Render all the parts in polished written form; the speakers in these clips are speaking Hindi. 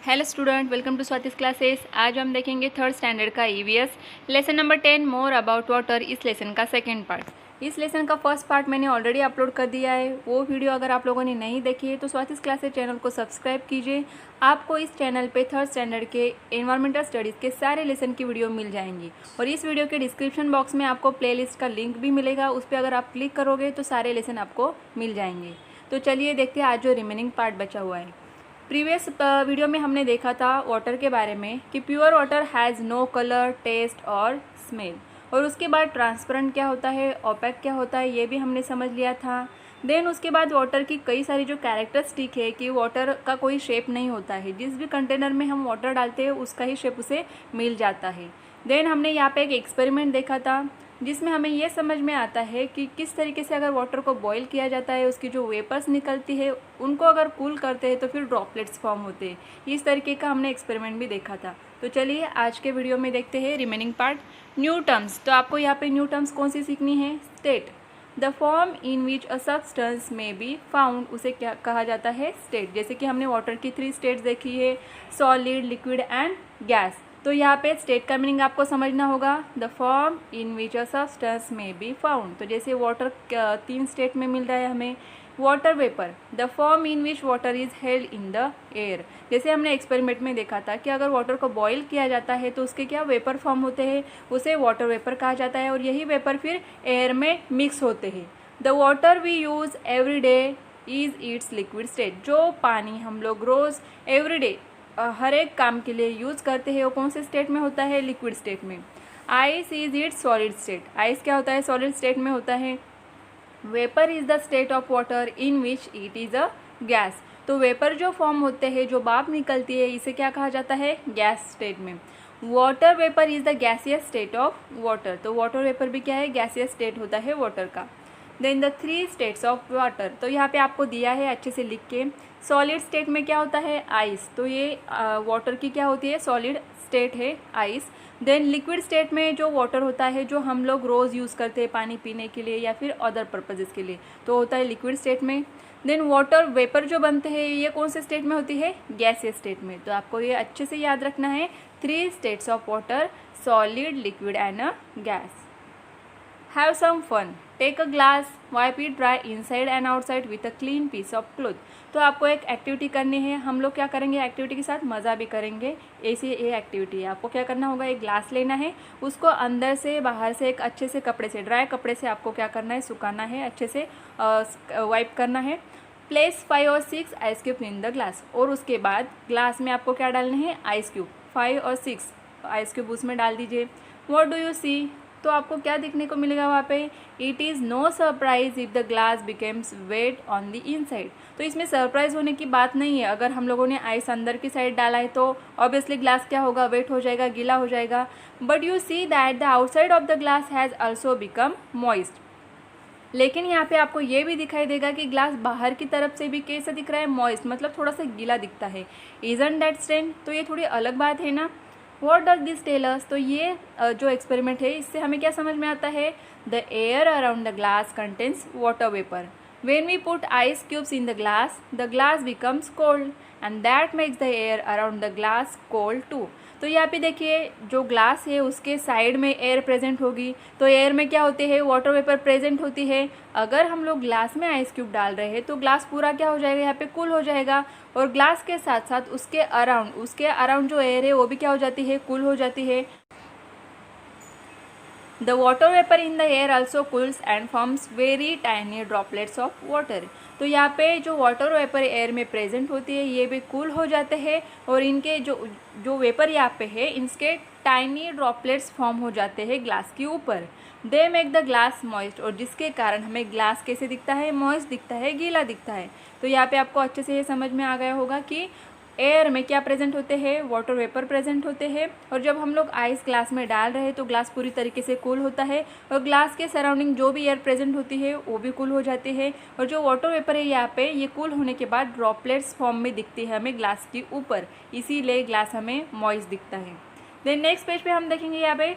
Hello student, welcome to Swati's classes. आज हम देखेंगे थर्ड स्टैंडर्ड का EVS lesson number 10 more about water. इस लेसन का सेकंड पार्ट। इस लेसन का फर्स्ट पार्ट मैंने ऑलरेडी अपलोड कर दिया है। वो वीडियो अगर आप लोगों ने नहीं देखी है तो स्वातिस क्लासेस चैनल को सब्सक्राइब कीजिए। आपको इस चैनल पे थर्ड स्टैंडर्ड के एनवायरमेंटल स्टडीज़ के सारे लेसन की वीडियो मिल जाएंगी और इस वीडियो के डिस्क्रिप्शन बॉक्स में आपको प्लेलिस्ट का लिंक भी मिलेगा। उस पर अगर आप क्लिक करोगे तो सारे लेसन आपको मिल जाएंगे। तो चलिए देखते हैं आज जो रिमेनिंग पार्ट बचा हुआ है। प्रीवियस वीडियो में हमने देखा था वाटर के बारे में कि pure water has no colour, taste और स्मेल। और उसके बाद ट्रांसपेरेंट क्या होता है, ओपेक क्या होता है, ये भी हमने समझ लिया था। देन उसके बाद वाटर की कई सारी जो कैरेक्टरिस्टिक है कि वाटर का कोई शेप नहीं होता है, जिस भी कंटेनर में हम वाटर डालते हैं उसका ही शेप उसे मिल जाता है। देन हमने यहाँ पे एक एक्सपेरिमेंट देखा था जिसमें हमें ये समझ में आता है कि किस तरीके से अगर वाटर को बॉईल किया जाता है, उसकी जो वेपर्स निकलती है उनको अगर कूल करते हैं तो फिर ड्रॉपलेट्स फॉर्म होते हैं। इस तरीके का हमने एक्सपेरिमेंट भी देखा था। तो चलिए आज के वीडियो में देखते हैं रिमेनिंग पार्ट, न्यू टर्म्स। तो आपको यहाँ पे न्यू टर्म्स कौन सी सीखनी है? State, the form in which a substance में बी फाउंड, उसे क्या कहा जाता है? स्टेट। जैसे कि हमने वाटर की 3 स्टेट्स देखी है, सॉलिड, लिक्विड एंड गैस। तो यहाँ पे स्टेट का मीनिंग आपको समझना होगा, the form in which a substance में बी फाउंड। तो जैसे वाटर 3 स्टेट में मिल रहा है हमें। Water vapour, the form in which water is held in the air. जैसे हमने एक्सपेरिमेंट में देखा था कि अगर वाटर को बॉईल किया जाता है तो उसके क्या वेपर फॉर्म होते हैं, उसे वाटर वेपर कहा जाता है और यही वेपर फिर एयर में मिक्स होते हैं। The water we use every day is its liquid state. जो पानी हम लोग रोज़ एवरी डे हर एक काम के लिए यूज़ करते हैं वो कौन से स्टेट में होता है? लिक्विड स्टेट में। Ice is it's solid state. Ice क्या होता है? सॉलिड स्टेट में होता है। Vapour is the state of water in which it is a gas. तो वेपर जो फॉर्म होते हैं, जो भाप निकलती है, इसे क्या कहा जाता है? गैस स्टेट में। Water vapour is the gaseous state of water. तो वाटर वेपर भी क्या है? गैसियस स्टेट होता है वाटर का। Then the 3 states of water. तो यहाँ पे आपको दिया है अच्छे से लिख के। सॉलिड स्टेट में क्या होता है? आइस। तो ये वाटर की क्या होती है? सॉलिड स्टेट है आइस। देन लिक्विड स्टेट में जो वाटर होता है, जो हम लोग रोज़ यूज़ करते हैं पानी पीने के लिए या फिर अदर पर्पजेज़ के लिए, तो होता है लिक्विड स्टेट में। देन वाटर वेपर जो बनते हैं ये कौन से स्टेट में होती है? गैसियस स्टेट में। तो आपको ये अच्छे से याद रखना है, 3 states of water, solid, liquid and a gas. Have some fun. Take a glass, wipe it dry inside and outside with a clean piece of cloth. तो आपको एक एक्टिविटी करनी है। हम लोग क्या करेंगे? एक्टिविटी के साथ मज़ा भी करेंगे। ऐसी ये एक्टिविटी है। आपको क्या करना होगा? एक ग्लास लेना है, उसको अंदर से बाहर से एक अच्छे से कपड़े से, ड्राई कपड़े से आपको क्या करना है? सुखाना है, अच्छे से वाइप करना है। प्लेस 5 और 6 ice cube in the glass. और उसके बाद ग्लास में आपको क्या डालने हैं? Ice cube. 5 और 6 आइस क्यूब उसमें डाल दीजिए। What do you see? तो आपको क्या दिखने को मिलेगा वहाँ पे? It is no surprise if the glass becomes wet on the inside. तो इसमें सरप्राइज होने की बात नहीं है। अगर हम लोगों ने आइस अंदर की साइड डाला है तो ऑब्वियसली ग्लास क्या होगा? वेट हो जाएगा, गीला हो जाएगा। But you see that the outside of the glass has also become moist. लेकिन यहाँ पे आपको ये भी दिखाई देगा कि ग्लास बाहर की तरफ से भी कैसा दिख रहा है? मॉइस्ट, मतलब थोड़ा सा गीला दिखता है। Isn't that strange? तो ये थोड़ी अलग बात है ना। What does this tell us? तो ये जो एक्सपेरिमेंट है इससे हमें क्या समझ में आता है? The air around the glass contains water vapour. When we put ice cubes in the glass becomes cold and that makes the air around the glass cold too. तो यहाँ पे देखिए, जो ग्लास है उसके साइड में एयर प्रेजेंट होगी, तो एयर में क्या होते हैं? वाटर वेपर प्रेजेंट होती है। अगर हम लोग ग्लास में आइस क्यूब डाल रहे हैं तो ग्लास पूरा क्या हो जाएगा? यहाँ पे कूल हो जाएगा और ग्लास के साथ साथ उसके अराउंड जो एयर है वो भी क्या हो जाती है? कूल हो जाती है। The water vapour in the air also cools and forms very tiny droplets of water. तो यहाँ पे जो वाटर वेपर एयर में प्रेजेंट होती है ये भी कूल हो जाते हैं और इनके जो वेपर यहाँ पे है इनके टाइनी ड्रॉपलेट्स फॉर्म हो जाते हैं ग्लास के ऊपर। They make the glass moist, और जिसके कारण हमें ग्लास कैसे दिखता है? मॉइस्ट दिखता है, गीला दिखता है। तो यहाँ पे आपको अच्छे से ये समझ में आ गया होगा कि एयर में क्या प्रेजेंट होते हैं? वाटर वेपर प्रेजेंट होते हैं। और जब हम लोग आइस ग्लास में डाल रहे हैं तो ग्लास पूरी तरीके से कूल होता है और ग्लास के सराउंडिंग जो भी एयर प्रेजेंट होती है वो भी कूल हो जाती है। और जो वाटर वेपर है यहाँ पे ये कूल होने के बाद ड्रॉपलेट्स फॉर्म में दिखती है हमें ग्लास के ऊपर, इसीलिए ग्लास हमें मॉइस्ट दिखता है। देन नेक्स्ट पेज पे हम देखेंगे यहाँ पे,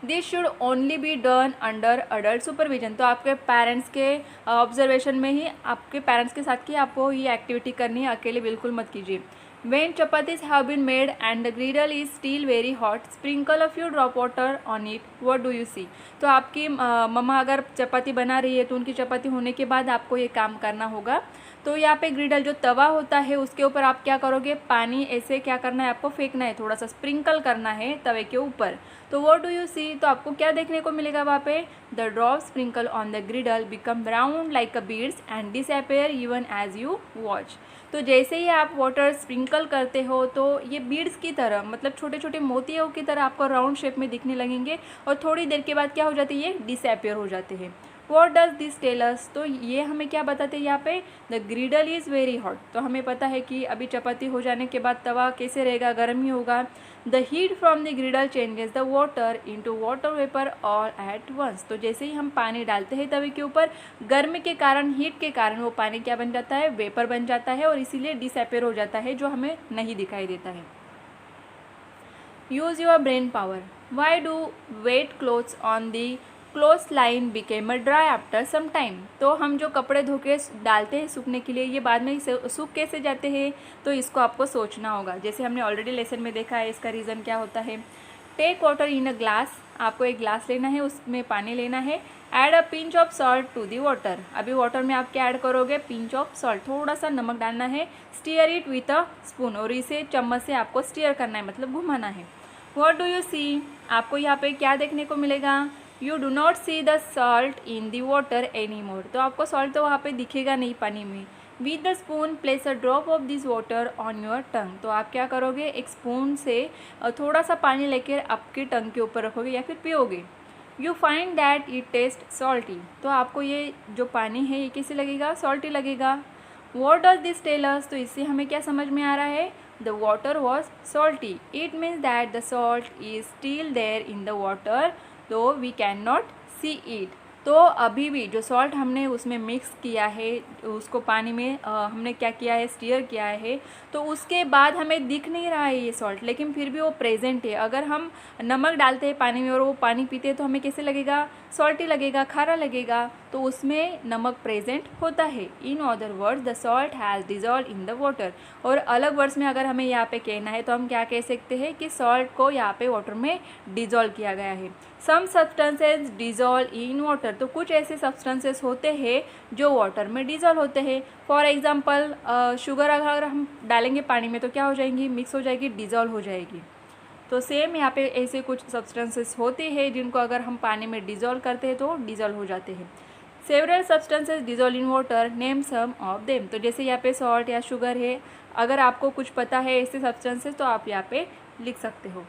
this should only be done under adult supervision. तो आपके पेरेंट्स के ऑब्जर्वेशन में ही, आपके पेरेंट्स के साथ ही आपको ये एक्टिविटी करनी है, अकेले बिल्कुल मत कीजिए। When chapatis have been made and the griddle is still very hot, sprinkle a few drop water on it. What do you see? तो आपकी मम्मा अगर चपाती बना रही है तो उनकी चपाती होने के बाद आपको ये काम करना होगा। तो यहाँ पे ग्रिडल जो तवा होता है उसके ऊपर आप क्या करोगे, पानी ऐसे क्या करना है, आपको फेंकना है, थोड़ा सा स्प्रिंकल करना है तवे के ऊपर। तो व्हाट डू यू सी? तो आपको क्या देखने को मिलेगा वहाँ पे? The drop sprinkle on the griddle become brown like a beads and disappear even as you watch. तो जैसे ही आप वाटर स्प्रिंकल करते हो तो ये बीड्स की तरह, मतलब छोटे छोटे मोतियों की तरह आपको राउंड शेप में दिखने लगेंगे और थोड़ी देर के बाद क्या हो जाती है, ये डिसअपियर हो जाते हैं। What does this tell us? तो ये हमें क्या बताते हैं यहाँ पे? The griddle is very hot. तो हमें पता है कि अभी चपाती हो जाने के बाद तवा कैसे रहेगा, गर्म ही होगा। The heat from the griddle changes the water into water vapour all at once. तो जैसे ही हम पानी डालते हैं तवे के ऊपर, गर्मी के कारण, हीट के कारण वो पानी क्या बन जाता है, वेपर बन जाता है और इसीलिए डिसअपियर हो जाता है, जो हमें नहीं दिखाई देता है। Use your brain power. Why do wet clothes on the cloth line became dry after some time. तो हम जो कपड़े धो के डालते हैं सूखने के लिए, ये बाद में सूख कैसे जाते हैं, तो इसको आपको सोचना होगा। जैसे हमने ऑलरेडी लेसन में देखा है, इसका रीज़न क्या होता है। Take water in a glass. आपको एक ग्लास लेना है, उसमें पानी लेना है। Add a pinch of salt to the water. अभी वाटर में आप क्या ऐड करोगे, पिंच ऑफ सॉल्ट, थोड़ा सा नमक डालना है। Stir it with a spoon, और इसे चम्मच से आपको स्टीयर करना है, मतलब घुमाना है। व्हाट डू यू सी? आपको यहाँ पे क्या देखने को मिलेगा? You do not see the salt in the water any more. तो आपको सॉल्ट तो वहाँ पे दिखेगा नहीं पानी में। With the spoon place a drop of this water on your tongue. तो आप क्या करोगे, एक स्पून से थोड़ा सा पानी लेकर आपके टंग के ऊपर रखोगे या फिर पियोगे। You find that it taste salty. तो आपको ये जो पानी है ये कैसे लगेगा, सॉल्टी लगेगा। What does this tell us? तो इससे हमें क्या समझ में आ रहा है? The water was salty. It means that the salt is still there in the water तो we can not see it. तो अभी भी जो सॉल्ट हमने उसमें मिक्स किया है, उसको पानी में हमने क्या किया है, स्टीयर किया है, तो उसके बाद हमें दिख नहीं रहा है ये सॉल्ट, लेकिन फिर भी वो प्रेजेंट है। अगर हम नमक डालते हैं पानी में और वो पानी पीते हैं तो हमें कैसे लगेगा, सॉल्टी लगेगा, खारा लगेगा, तो उसमें नमक प्रेजेंट होता है। In other words the salt has dissolve in the water. और अलग वर्ड्स में अगर हमें यहाँ पे कहना है तो हम क्या कह सकते हैं कि सॉल्ट को यहाँ पे वाटर में डिजॉल्व किया गया है। Some substances dissolve in water. तो कुछ ऐसे सब्सटेंसेस होते हैं जो वाटर में डिजॉल्व होते हैं। फॉर एग्जांपल शुगर अगर हम डालेंगे पानी में तो क्या हो जाएंगी, मिक्स हो जाएगी, डिजॉल्व हो जाएगी। तो सेम यहाँ पे ऐसे कुछ सब्सटेंसेस होते हैं जिनको अगर हम पानी में डिजॉल्व करते हैं तो डिजॉल्व हो जाते हैं। Several substances dissolve in water, name some of them. तो जैसे यहाँ पे सॉल्ट या शुगर है, अगर आपको कुछ पता है ऐसे सब्सटेंसेस तो आप यहाँ पे लिख सकते हो।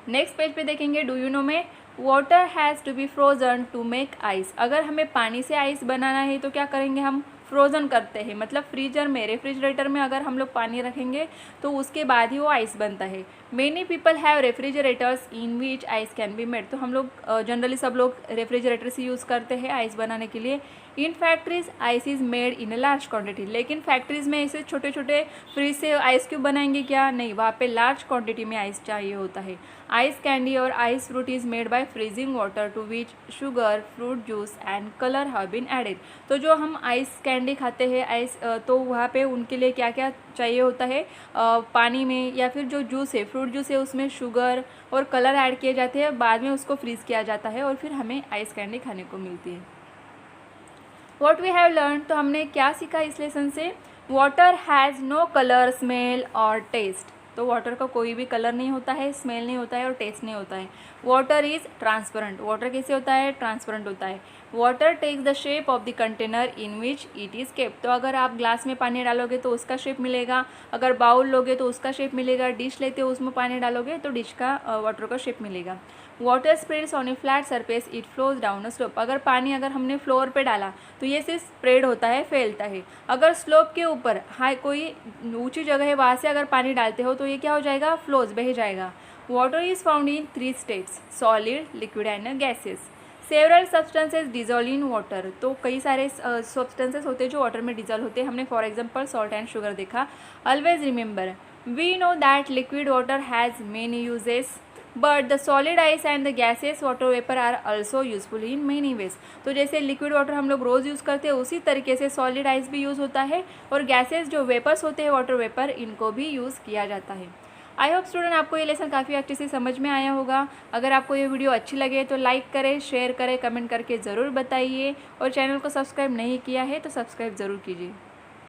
नेक्स्ट पेज पे देखेंगे, डू यू नो में water has to be frozen to make ice. अगर हमें पानी से आइस बनाना है तो क्या करेंगे, हम फ्रोज़न करते हैं, मतलब फ्रीजर में, रेफ्रिजरेटर में अगर हम लोग पानी रखेंगे तो उसके बाद ही वो आइस बनता है। Many people have refrigerators in which ice can be made. तो हम लोग जनरली सब लोग रेफ्रिजरेटर से यूज़ करते हैं आइस बनाने के लिए। In factories ice is made in a large quantity. लेकिन फैक्ट्रीज़ में ऐसे छोटे छोटे फ्रीज से आइस क्यूब बनाएंगे क्या, नहीं, वहाँ पे लार्ज क्वांटिटी में आइस चाहिए होता है। आइस कैंडी और ice fruit is made by freezing water to which sugar, fruit juice and colour have been added. तो जो हम आइस कैंडी खाते हैं, आइस, तो वहाँ पे उनके लिए क्या क्या चाहिए होता है, पानी में या फिर जो जूस है, फ्रूट जूस है, उसमें शुगर और कलर ऐड किए जाते हैं, बाद में उसको फ्रीज़ किया जाता है और फिर हमें आइस कैंडी खाने को मिलती है। What we have learn. तो हमने क्या सीखा इस लेसन से, water has no colour, smell और टेस्ट। तो वाटर का कोई भी कलर नहीं होता है, स्मेल नहीं होता है और टेस्ट नहीं होता है। Water is transparent. वाटर कैसे होता है, ट्रांसपेरेंट होता है। Water takes the shape of the container in which it is kept. तो अगर आप ग्लास में पानी डालोगे तो उसका शेप मिलेगा, अगर बाउल लोगे तो उसका शेप मिलेगा, डिश लेते हो उसमें पानी डालोगे तो डिश का वाटर का शेप मिलेगा। Water spreads on A flat surface, it flows down a slope. अगर पानी अगर हमने फ्लोर पे डाला तो ये सिर्फ स्प्रेड होता है, फैलता है। अगर स्लोप के ऊपर हाई कोई ऊंची जगह है, वहाँ से अगर पानी डालते हो तो ये क्या हो जाएगा, फ्लोज, बह जाएगा। Water is found in 3 states, solid, liquid and gases. Several substances dissolve in water. तो कई सारे सब्सटेंसेस होते हैं जो वाटर में डिजॉल्व होते हैं। हमने for example salt and sugar देखा। Always remember, we know that liquid water has many uses. But the solid ice and the gases water vapour are also useful in many ways. तो जैसे लिक्विड वाटर हम लोग रोज़ यूज़ करते हैं, उसी तरीके से सॉलिड आइस भी यूज़ होता है और गैसेस जो वेपर्स होते हैं वाटर वेपर, इनको भी यूज़ किया जाता है। आई होप स्टूडेंट आपको ये लेसन काफ़ी अच्छे से समझ में आया होगा। अगर आपको ये वीडियो अच्छी लगे तो लाइक करें, शेयर करें, कमेंट करके ज़रूर बताइए और चैनल को सब्सक्राइब नहीं किया है तो सब्सक्राइब ज़रूर कीजिए।